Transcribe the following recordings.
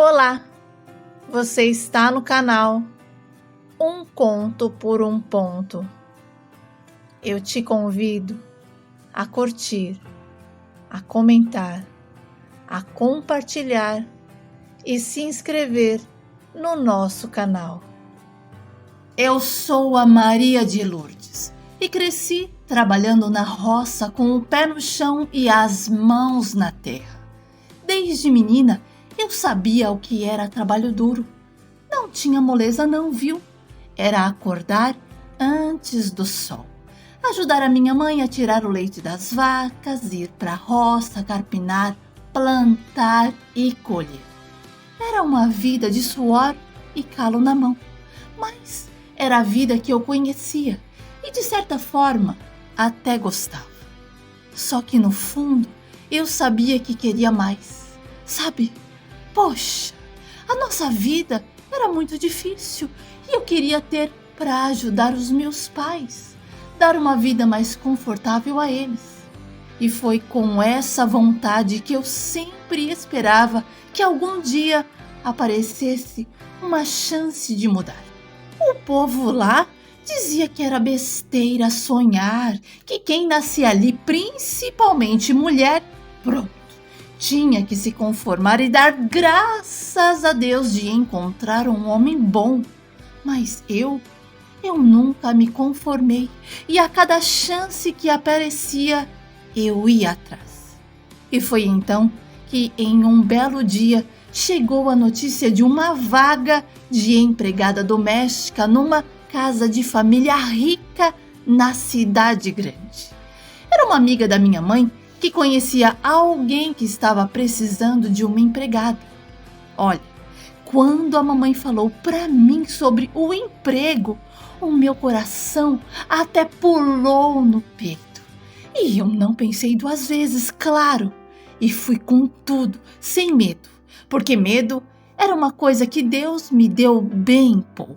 Olá, você está no canal Um Conto por um Ponto. Eu te convido a curtir, a comentar, a compartilhar e se inscrever no nosso canal. Eu sou a Maria de Lourdes e cresci trabalhando na roça com o pé no chão e as mãos na terra. Desde menina, eu sabia o que era trabalho duro. Não tinha moleza não, viu? Era acordar antes do sol, ajudar a minha mãe a tirar o leite das vacas, ir para a roça, carpinar, plantar e colher. Era uma vida de suor e calo na mão, mas era a vida que eu conhecia e, de certa forma, até gostava. Só que, no fundo, eu sabia que queria mais. Sabe? Poxa, a nossa vida era muito difícil e eu queria ter para ajudar os meus pais, dar uma vida mais confortável a eles. E foi com essa vontade que eu sempre esperava que algum dia aparecesse uma chance de mudar. O povo lá dizia que era besteira sonhar, que quem nascia ali, principalmente mulher, pronto, tinha que se conformar e dar graças a Deus de encontrar um homem bom. Mas eu nunca me conformei e a cada chance que aparecia, eu ia atrás. E foi então que em um belo dia chegou a notícia de uma vaga de empregada doméstica numa casa de família rica na cidade grande. Era uma amiga da minha mãe que conhecia alguém que estava precisando de uma empregada. Olha, quando a mamãe falou para mim sobre o emprego, o meu coração até pulou no peito. E eu não pensei duas vezes, claro, e fui com tudo, sem medo, porque medo era uma coisa que Deus me deu bem pouco.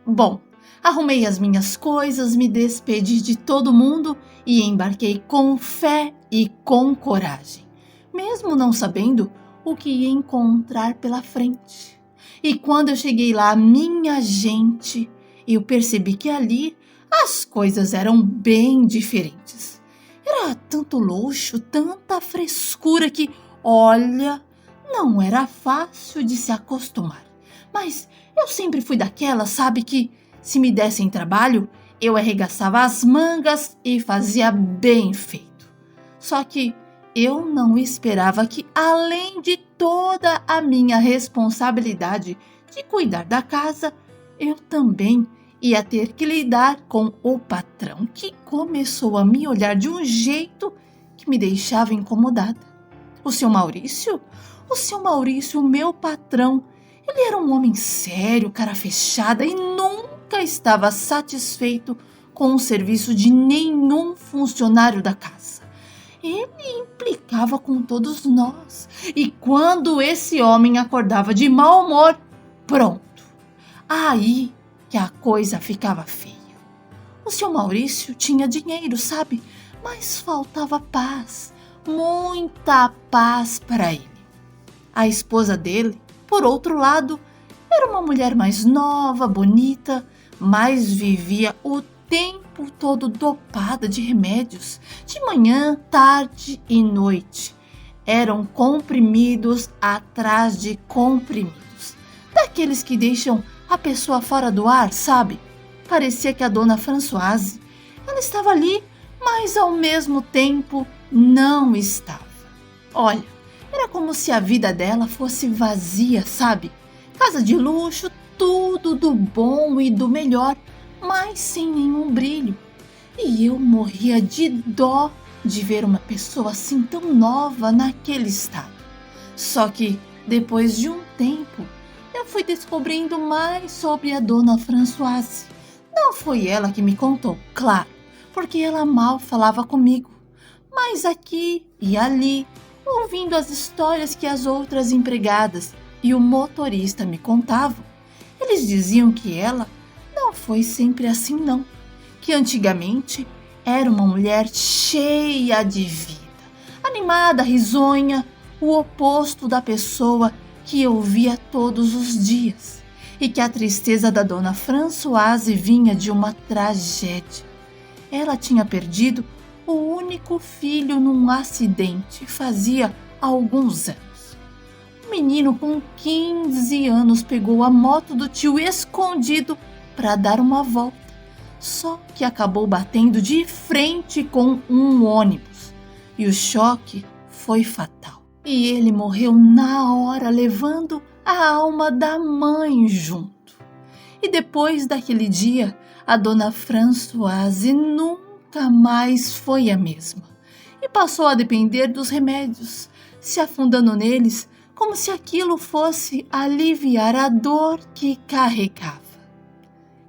Bom, arrumei as minhas coisas, me despedi de todo mundo e embarquei com fé e com coragem, mesmo não sabendo o que ia encontrar pela frente. E quando eu cheguei lá, minha gente, eu percebi que ali as coisas eram bem diferentes. Era tanto luxo, tanta frescura que, olha, não era fácil de se acostumar. Mas eu sempre fui daquela, sabe, que se me dessem trabalho, eu arregaçava as mangas e fazia bem feito. Só que eu não esperava que, além de toda a minha responsabilidade de cuidar da casa, eu também ia ter que lidar com o patrão, que começou a me olhar de um jeito que me deixava incomodada. O seu Maurício, o meu patrão, ele era um homem sério, cara fechada e nunca estava satisfeito com o serviço de nenhum funcionário da casa. Ele implicava com todos nós. E quando esse homem acordava de mau humor, pronto, aí que a coisa ficava feia. O seu Maurício tinha dinheiro, sabe? Mas faltava paz, muita paz para ele. A esposa dele, por outro lado, era uma mulher mais nova, bonita, mas vivia o tempo todo dopada de remédios, de manhã, tarde e noite. Eram comprimidos atrás de comprimidos, daqueles que deixam a pessoa fora do ar, sabe? Parecia que a dona Françoise, ela estava ali, mas ao mesmo tempo não estava. Olha, era como se a vida dela fosse vazia, sabe? Casa de luxo, tudo do bom e do melhor, mas sem nenhum brilho. E eu morria de dó de ver uma pessoa assim tão nova naquele estado. Só que, depois de um tempo, eu fui descobrindo mais sobre a dona Françoise. Não foi ela que me contou, claro, porque ela mal falava comigo. Mas aqui e ali, ouvindo as histórias que as outras empregadas e o motorista me contavam, eles diziam que ela não foi sempre assim não, que antigamente era uma mulher cheia de vida, animada, risonha, o oposto da pessoa que eu via todos os dias e que a tristeza da dona Françoise vinha de uma tragédia. Ela tinha perdido o único filho num acidente fazia alguns anos. Um menino com 15 anos pegou a moto do tio escondido para dar uma volta, só que acabou batendo de frente com um ônibus e o choque foi fatal. E ele morreu na hora, levando a alma da mãe junto. E depois daquele dia, a dona Françoise nunca mais foi a mesma e passou a depender dos remédios, se afundando neles como se aquilo fosse aliviar a dor que carregava.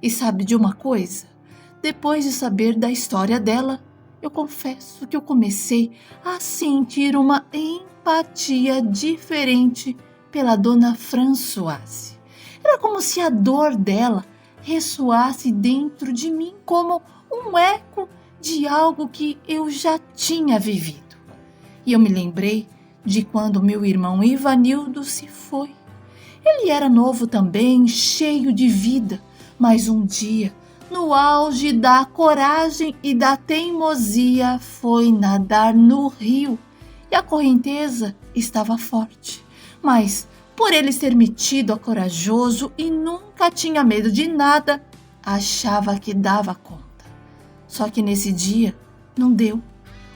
E sabe de uma coisa? Depois de saber da história dela, eu confesso que eu comecei a sentir uma empatia diferente pela dona Françoise. Era como se a dor dela ressoasse dentro de mim como um eco de algo que eu já tinha vivido. E eu me lembrei de quando meu irmão Ivanildo se foi. Ele era novo também, cheio de vida, mas um dia, no auge da coragem e da teimosia, foi nadar no rio e a correnteza estava forte. Mas, por ele ser metido a corajoso e nunca tinha medo de nada, achava que dava conta. Só que nesse dia não deu.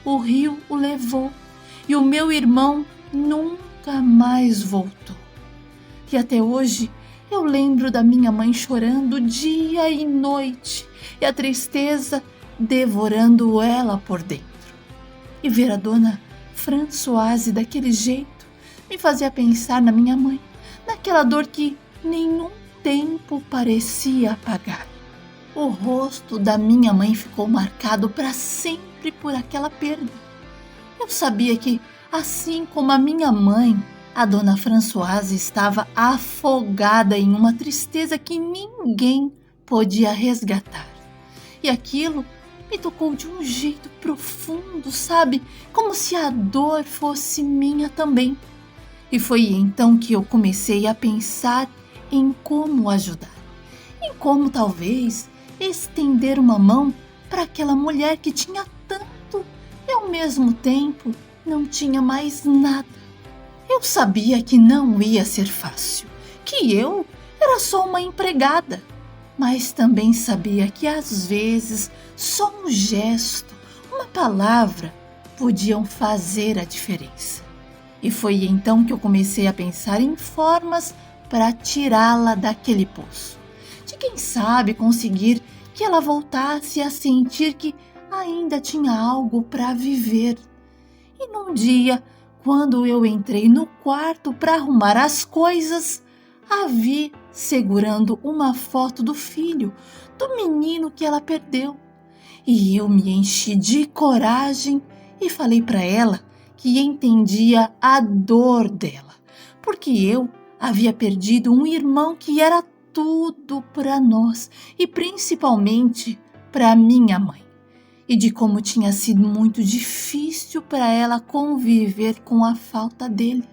O rio o levou e o meu irmão nunca mais voltou. E até hoje eu lembro da minha mãe chorando dia e noite e a tristeza devorando ela por dentro. E ver a dona Françoise daquele jeito me fazia pensar na minha mãe, naquela dor que nenhum tempo parecia apagar. O rosto da minha mãe ficou marcado para sempre por aquela perda. Eu sabia que, assim como a minha mãe, a dona Françoise estava afogada em uma tristeza que ninguém podia resgatar. E aquilo me tocou de um jeito profundo, sabe? Como se a dor fosse minha também. E foi então que eu comecei a pensar em como ajudar. Em como talvez estender uma mão para aquela mulher que tinha tanto e ao mesmo tempo não tinha mais nada. Eu sabia que não ia ser fácil, que eu era só uma empregada, mas também sabia que às vezes só um gesto, uma palavra podiam fazer a diferença. E foi então que eu comecei a pensar em formas para tirá-la daquele poço. De quem sabe conseguir que ela voltasse a sentir que ainda tinha algo para viver. E num dia, quando eu entrei no quarto para arrumar as coisas, a vi segurando uma foto do filho, do menino que ela perdeu. E eu me enchi de coragem e falei para ela que entendia a dor dela, porque eu havia perdido um irmão que era tudo para nós e principalmente para minha mãe. E de como tinha sido muito difícil para ela conviver com a falta dele.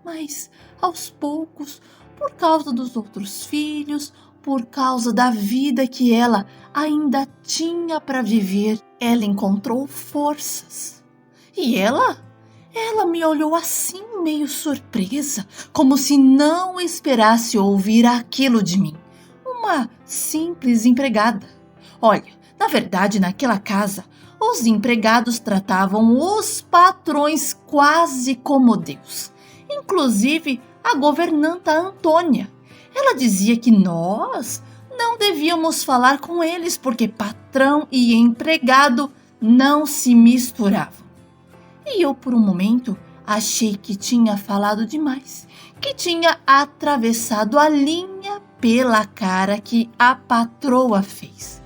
Mas, aos poucos, por causa dos outros filhos, por causa da vida que ela ainda tinha para viver, ela encontrou forças. E ela me olhou assim meio surpresa, como se não esperasse ouvir aquilo de mim. Uma simples empregada. Olha, na verdade, naquela casa, os empregados tratavam os patrões quase como Deus. Inclusive a governanta Antônia. Ela dizia que nós não devíamos falar com eles porque patrão e empregado não se misturavam. E eu, por um momento, achei que tinha falado demais, que tinha atravessado a linha pela cara que a patroa fez.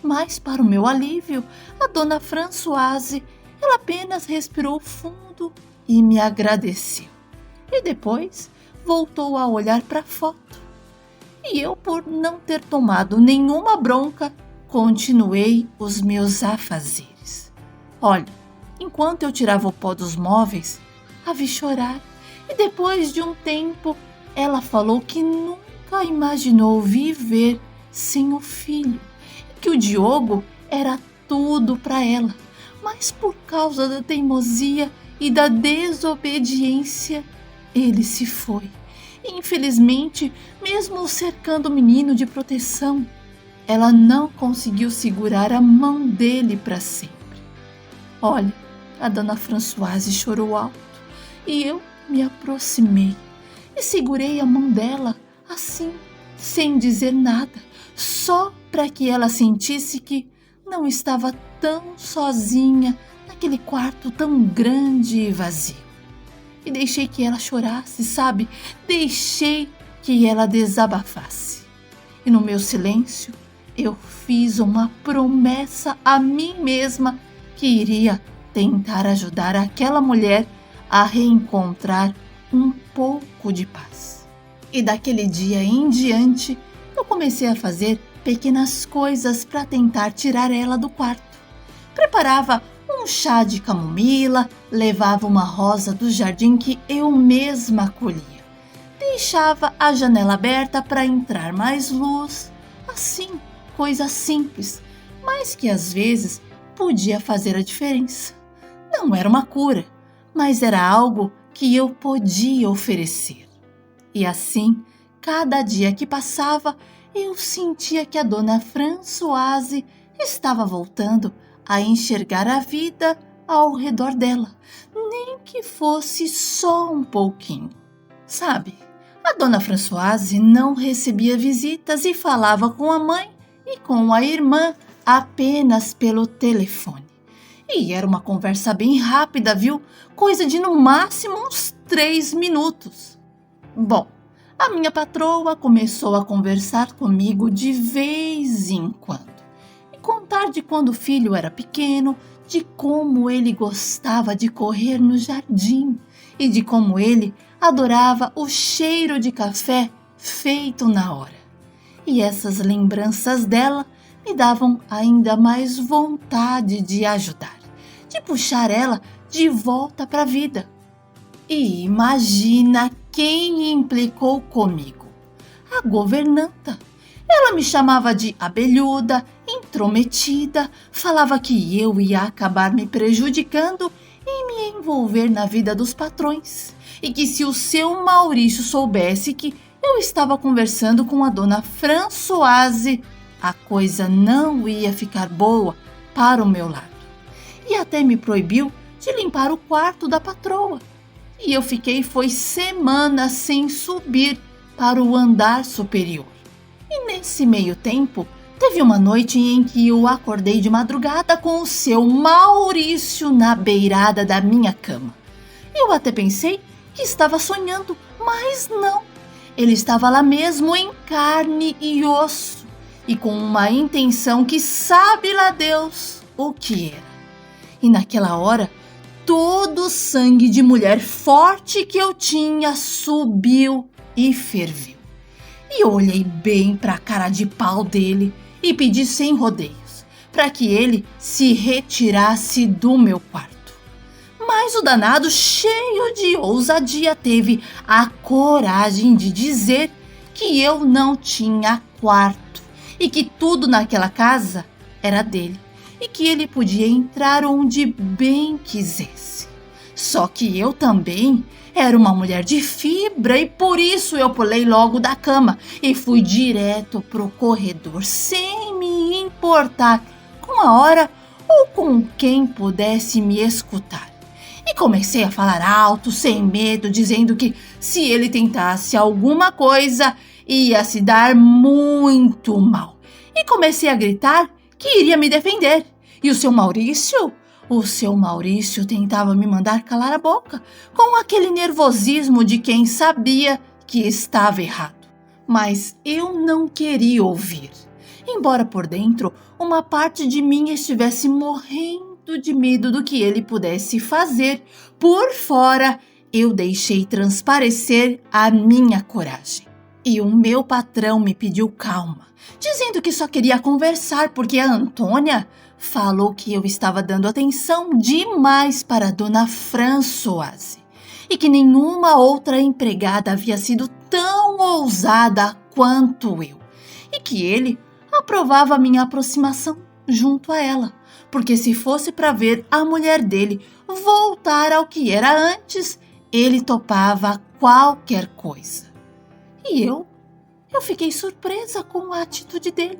Mas, para o meu alívio, a dona Françoise, ela apenas respirou fundo e me agradeceu. E depois voltou a olhar para a foto. E eu, por não ter tomado nenhuma bronca, continuei os meus afazeres. Olha, enquanto eu tirava o pó dos móveis, a vi chorar E depois de um tempo, ela falou que nunca imaginou viver sem o filho, que o Diogo era tudo para ela, mas por causa da teimosia e da desobediência, ele se foi. Infelizmente, mesmo cercando o menino de proteção, ela não conseguiu segurar a mão dele para sempre. Olha, a dona Françoise chorou alto e eu me aproximei e segurei a mão dela assim, sem dizer nada, só para que ela sentisse que não estava tão sozinha naquele quarto tão grande e vazio. E deixei que ela chorasse, sabe? Deixei que ela desabafasse. E no meu silêncio, eu fiz uma promessa a mim mesma que iria tentar ajudar aquela mulher a reencontrar um pouco de paz. E daquele dia em diante, eu comecei a fazer pequenas coisas para tentar tirar ela do quarto. Preparava um chá de camomila, levava uma rosa do jardim que eu mesma colhia. Deixava a janela aberta para entrar mais luz. Assim, coisa simples, mas que às vezes podia fazer a diferença. Não era uma cura, mas era algo que eu podia oferecer. E assim, cada dia que passava, eu sentia que a dona Françoise estava voltando a enxergar a vida ao redor dela, nem que fosse só um pouquinho. Sabe, a dona Françoise não recebia visitas e falava com a mãe e com a irmã apenas pelo telefone. E era uma conversa bem rápida, viu? Coisa de no máximo uns 3 minutos. Bom, a minha patroa começou a conversar comigo de vez em quando e contar de quando o filho era pequeno, de como ele gostava de correr no jardim e de como ele adorava o cheiro de café feito na hora. E essas lembranças dela me davam ainda mais vontade de ajudar, de puxar ela de volta para a vida. E imagina quem implicou comigo? A governanta. Ela me chamava de abelhuda, intrometida, falava que eu ia acabar me prejudicando e me envolver na vida dos patrões, e que se o seu Maurício soubesse que eu estava conversando com a dona Françoise, a coisa não ia ficar boa para o meu lado. E até me proibiu de limpar o quarto da patroa. E eu foi semanas sem subir para o andar superior. E nesse meio tempo, teve uma noite em que eu acordei de madrugada com o seu Maurício na beirada da minha cama. Eu até pensei que estava sonhando, mas não. Ele estava lá mesmo em carne e osso, e com uma intenção que sabe lá Deus o que era. E naquela hora, todo o sangue de mulher forte que eu tinha subiu e ferveu. E eu olhei bem para a cara de pau dele e pedi sem rodeios para que ele se retirasse do meu quarto. Mas o danado, cheio de ousadia, teve a coragem de dizer que eu não tinha quarto e que tudo naquela casa era dele e que ele podia entrar onde bem quisesse. Só que eu também era uma mulher de fibra e por isso eu pulei logo da cama e fui direto pro corredor, sem me importar com a hora ou com quem pudesse me escutar. E comecei a falar alto, sem medo, dizendo que se ele tentasse alguma coisa, ia se dar muito mal. E comecei a gritar que iria me defender. E o seu Maurício tentava me mandar calar a boca, com aquele nervosismo de quem sabia que estava errado. Mas eu não queria ouvir. Embora por dentro uma parte de mim estivesse morrendo de medo do que ele pudesse fazer, por fora eu deixei transparecer a minha coragem. E o meu patrão me pediu calma, dizendo que só queria conversar porque a Antônia falou que eu estava dando atenção demais para a dona Françoise e que nenhuma outra empregada havia sido tão ousada quanto eu, e que ele aprovava minha aproximação junto a ela, porque se fosse para ver a mulher dele voltar ao que era antes, ele topava qualquer coisa. E eu fiquei surpresa com a atitude dele.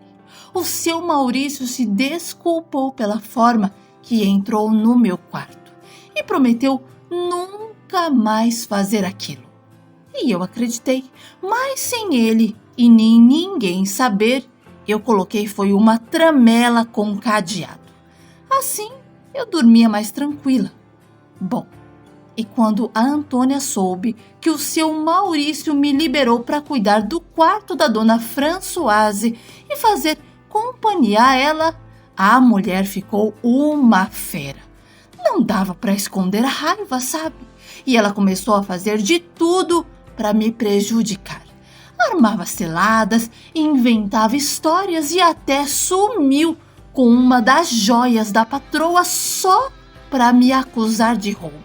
O seu Maurício se desculpou pela forma que entrou no meu quarto e prometeu nunca mais fazer aquilo. E eu acreditei, mas sem ele e nem ninguém saber, eu coloquei foi uma tramela com cadeado. Assim, eu dormia mais tranquila. Bom, e quando a Antônia soube que o seu Maurício me liberou para cuidar do quarto da dona Françoise e fazer companhia a ela, a mulher ficou uma fera. Não dava para esconder a raiva, sabe? E ela começou a fazer de tudo para me prejudicar. Armava ciladas, inventava histórias e até sumiu com uma das joias da patroa só para me acusar de roubo.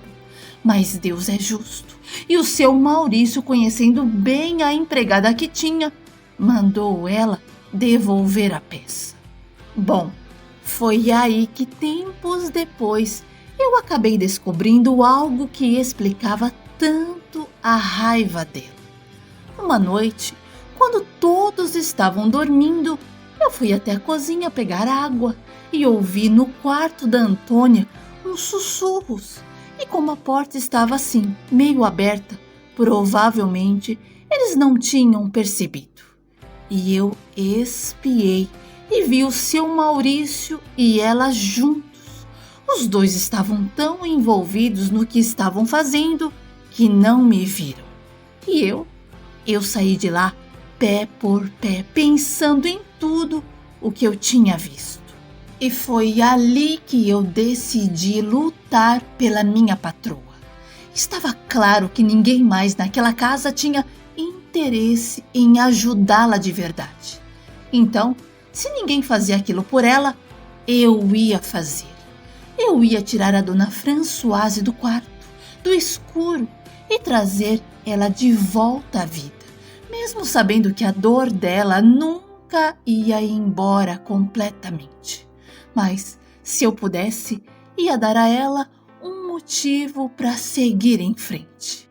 Mas Deus é justo, e o seu Maurício, conhecendo bem a empregada que tinha, mandou ela devolver a peça. Bom, foi aí que tempos depois eu acabei descobrindo algo que explicava tanto a raiva dela. Uma noite, quando todos estavam dormindo, eu fui até a cozinha pegar água e ouvi no quarto da Antônia uns sussurros. E como a porta estava assim, meio aberta, provavelmente eles não tinham percebido. E eu espiei e vi o seu Maurício e ela juntos. Os dois estavam tão envolvidos no que estavam fazendo que não me viram. E eu saí de lá pé por pé, pensando em tudo o que eu tinha visto. E foi ali que eu decidi lutar pela minha patroa. Estava claro que ninguém mais naquela casa tinha interesse em ajudá-la de verdade. Então, se ninguém fazia aquilo por ela, eu ia fazer. Eu ia tirar a dona Françoise do quarto, do escuro, e trazer ela de volta à vida, mesmo sabendo que a dor dela nunca ia embora completamente. Mas, se eu pudesse, ia dar a ela um motivo para seguir em frente.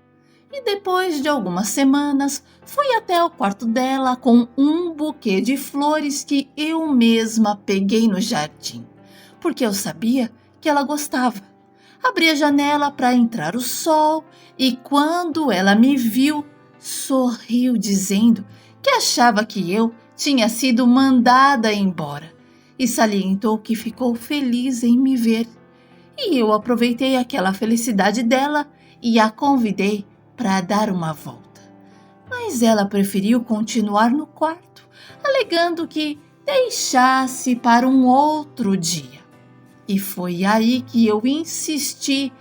E depois de algumas semanas, fui até o quarto dela com um buquê de flores que eu mesma peguei no jardim, porque eu sabia que ela gostava. Abri a janela para entrar o sol e quando ela me viu, sorriu dizendo que achava que eu tinha sido mandada embora. E salientou que ficou feliz em me ver. E eu aproveitei aquela felicidade dela e a convidei para dar uma volta. Mas ela preferiu continuar no quarto, alegando que deixasse para um outro dia. E foi aí que eu insisti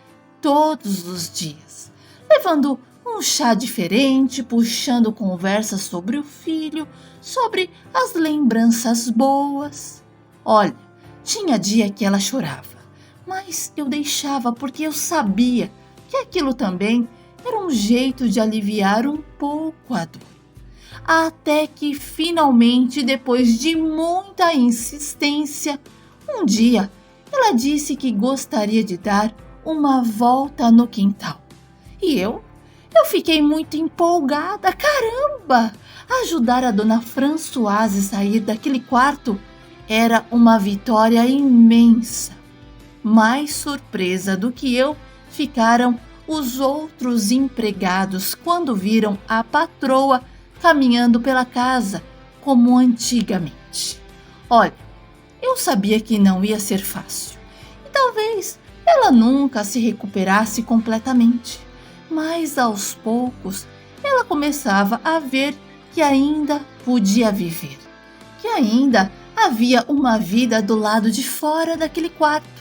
todos os dias, levando um chá diferente, puxando conversas sobre o filho, sobre as lembranças boas. Olha, tinha dia que ela chorava, mas eu deixava porque eu sabia que aquilo também era um jeito de aliviar um pouco a dor. Até que finalmente, depois de muita insistência, um dia ela disse que gostaria de dar uma volta no quintal. E eu fiquei muito empolgada. Caramba! Ajudar a dona Françoise a sair daquele quarto era uma vitória imensa. Mais surpresa do que eu ficaram os outros empregados quando viram a patroa caminhando pela casa como antigamente. Olha, eu sabia que não ia ser fácil e talvez ela nunca se recuperasse completamente, mas aos poucos ela começava a ver que ainda podia viver, que ainda havia uma vida do lado de fora daquele quarto.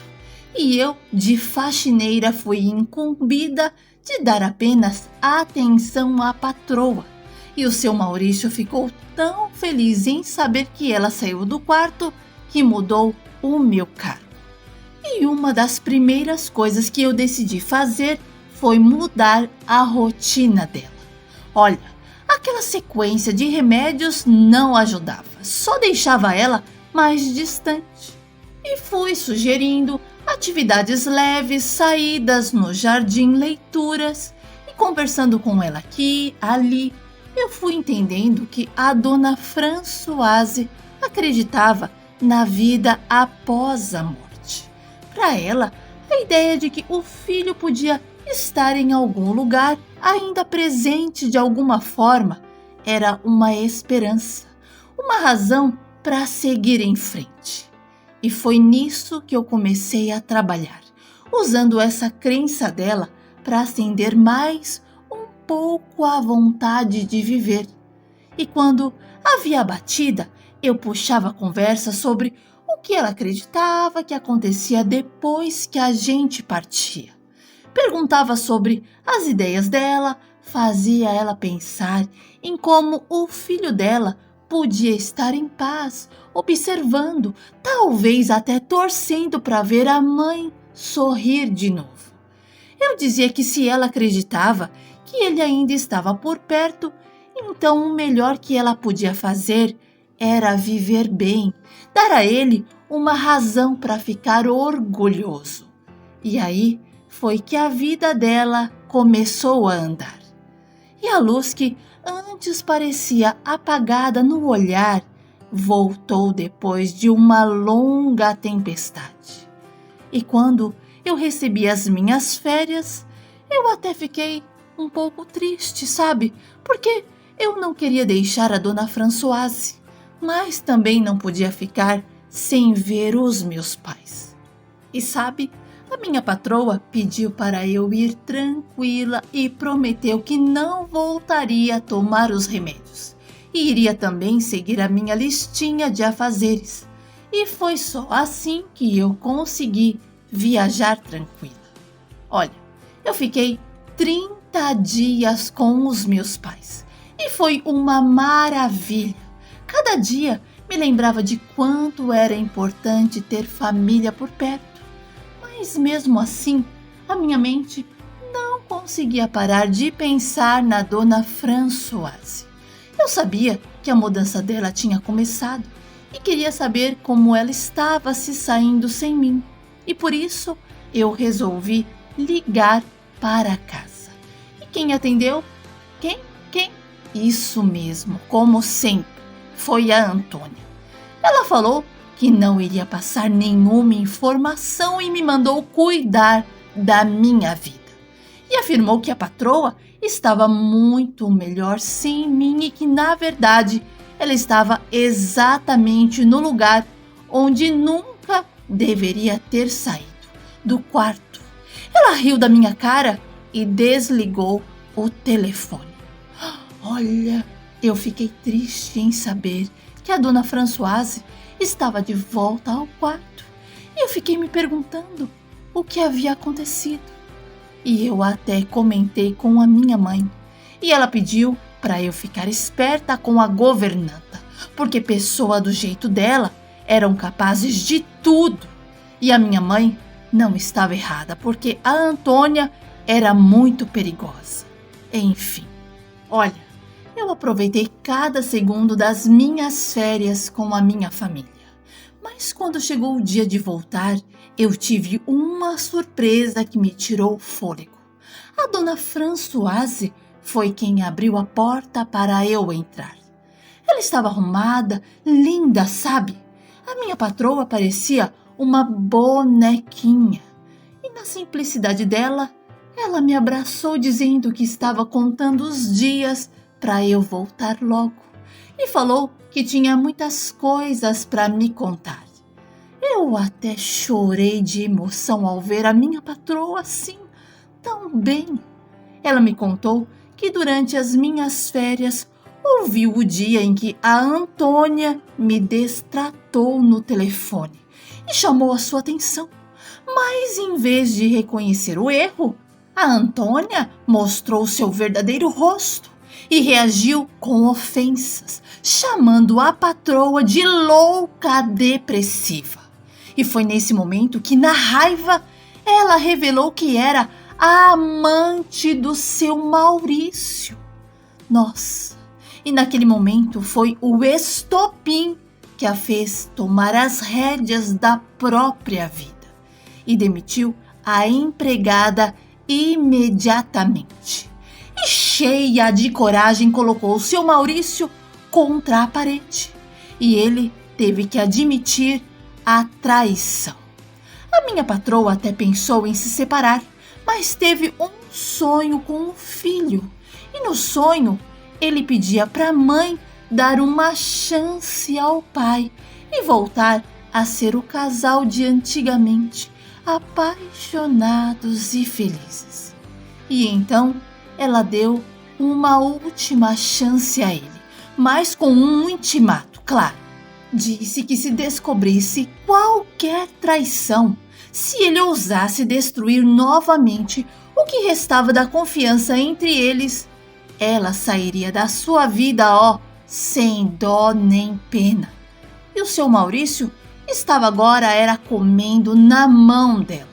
E eu, de faxineira, fui incumbida de dar apenas atenção à patroa. E o seu Maurício ficou tão feliz em saber que ela saiu do quarto que mudou o meu cargo. E uma das primeiras coisas que eu decidi fazer foi mudar a rotina dela. Olha, aquela sequência de remédios não ajudava, só deixava ela mais distante. E fui sugerindo atividades leves, saídas no jardim, leituras, e conversando com ela aqui, ali, eu fui entendendo que a dona Françoise acreditava na vida após a morte. Para ela, a ideia de que o filho podia estar em algum lugar, ainda presente de alguma forma, era uma esperança, uma razão para seguir em frente. E foi nisso que eu comecei a trabalhar, usando essa crença dela para acender mais um pouco a vontade de viver. E quando havia batida, eu puxava a conversa sobre o que ela acreditava que acontecia depois que a gente partia. Perguntava sobre as ideias dela, fazia ela pensar em como o filho dela podia estar em paz, observando, talvez até torcendo para ver a mãe sorrir de novo. Eu dizia que se ela acreditava que ele ainda estava por perto, então o melhor que ela podia fazer era viver bem, dar a ele uma razão para ficar orgulhoso. E aí foi que a vida dela começou a andar. E a luz que antes parecia apagada no olhar voltou depois de uma longa tempestade. E quando eu recebi as minhas férias, eu até fiquei um pouco triste, sabe? Porque eu não queria deixar a dona Françoise, mas também não podia ficar sem ver os meus pais. E sabe, a minha patroa pediu para eu ir tranquila e prometeu que não voltaria a tomar os remédios. E iria também seguir a minha listinha de afazeres. E foi só assim que eu consegui viajar tranquila. Olha, eu fiquei 30 dias com os meus pais. E foi uma maravilha. Cada dia me lembrava de quanto era importante ter família por perto. Mas mesmo assim, a minha mente não conseguia parar de pensar na dona Françoise. Eu sabia que a mudança dela tinha começado e queria saber como ela estava se saindo sem mim. E por isso eu resolvi ligar para casa. E quem atendeu? Quem? Isso mesmo, como sempre, foi a Antônia. Ela falou que não iria passar nenhuma informação e me mandou cuidar da minha vida. E afirmou que a patroa estava muito melhor sem mim e que, na verdade, ela estava exatamente no lugar onde nunca deveria ter saído, do quarto. Ela riu da minha cara e desligou o telefone. Olha, eu fiquei triste em saber que a dona Françoise estava de volta ao quarto. E eu fiquei me perguntando o que havia acontecido. E eu até comentei com a minha mãe. E ela pediu para eu ficar esperta com a governanta, porque pessoa do jeito dela eram capazes de tudo. E a minha mãe não estava errada, porque a Antônia era muito perigosa. Enfim, olha, eu aproveitei cada segundo das minhas férias com a minha família. Mas quando chegou o dia de voltar, eu tive uma surpresa que me tirou o fôlego. A dona Françoise foi quem abriu a porta para eu entrar. Ela estava arrumada, linda, sabe? A minha patroa parecia uma bonequinha. E na simplicidade dela, ela me abraçou dizendo que estava contando os dias para eu voltar logo. E falou que tinha muitas coisas para me contar. Eu até chorei de emoção ao ver a minha patroa assim, tão bem. Ela me contou que durante as minhas férias ouviu o dia em que a Antônia me destratou no telefone e chamou a sua atenção. Mas em vez de reconhecer o erro, a Antônia mostrou seu verdadeiro rosto e reagiu com ofensas, chamando a patroa de louca depressiva. E foi nesse momento que, na raiva, ela revelou que era a amante do seu Maurício. Nossa, e naquele momento foi o estopim que a fez tomar as rédeas da própria vida e demitiu a empregada imediatamente. E cheia de coragem colocou o seu Maurício contra a parede e ele teve que admitir a traição. A minha patroa até pensou em se separar, mas teve um sonho com um filho. E no sonho, ele pedia para a mãe dar uma chance ao pai e voltar a ser o casal de antigamente, apaixonados e felizes. E então, ela deu uma última chance a ele, mas com um ultimato, claro. Disse que se descobrisse qualquer traição, se ele ousasse destruir novamente o que restava da confiança entre eles, ela sairia da sua vida, sem dó nem pena. E o seu Maurício estava agora comendo na mão dela.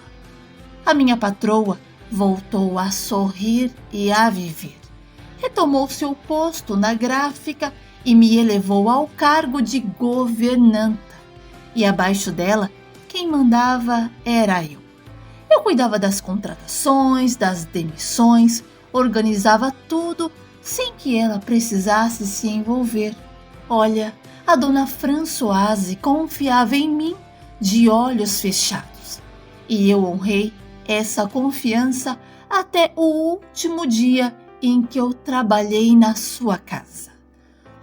A minha patroa voltou a sorrir e a viver. Retomou seu posto na gráfica e me elevou ao cargo de governanta. E abaixo dela, quem mandava era eu. Eu cuidava das contratações, das demissões, organizava tudo sem que ela precisasse se envolver. Olha, a dona Françoise confiava em mim de olhos fechados. E eu honrei essa confiança até o último dia em que eu trabalhei na sua casa.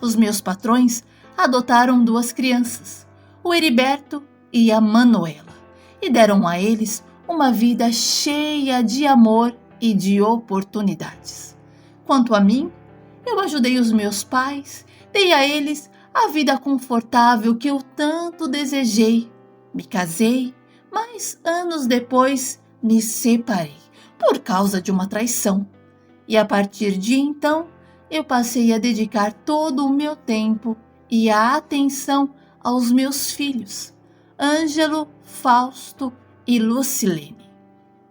Os meus patrões adotaram 2 crianças, o Heriberto e a Manuela, e deram a eles uma vida cheia de amor e de oportunidades. Quanto a mim, eu ajudei os meus pais, dei a eles a vida confortável que eu tanto desejei. Me casei, mas anos depois me separei por causa de uma traição. E a partir de então, eu passei a dedicar todo o meu tempo e a atenção aos meus filhos, Ângelo, Fausto e Lucilene.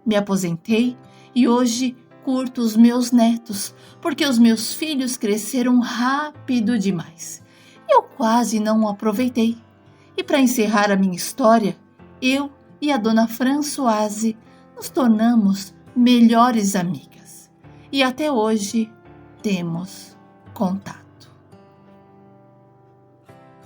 Me aposentei e hoje curto os meus netos, porque os meus filhos cresceram rápido demais. Eu quase não aproveitei. E para encerrar a minha história, eu e a dona Françoise nos tornamos melhores amigas. E até hoje temos contato.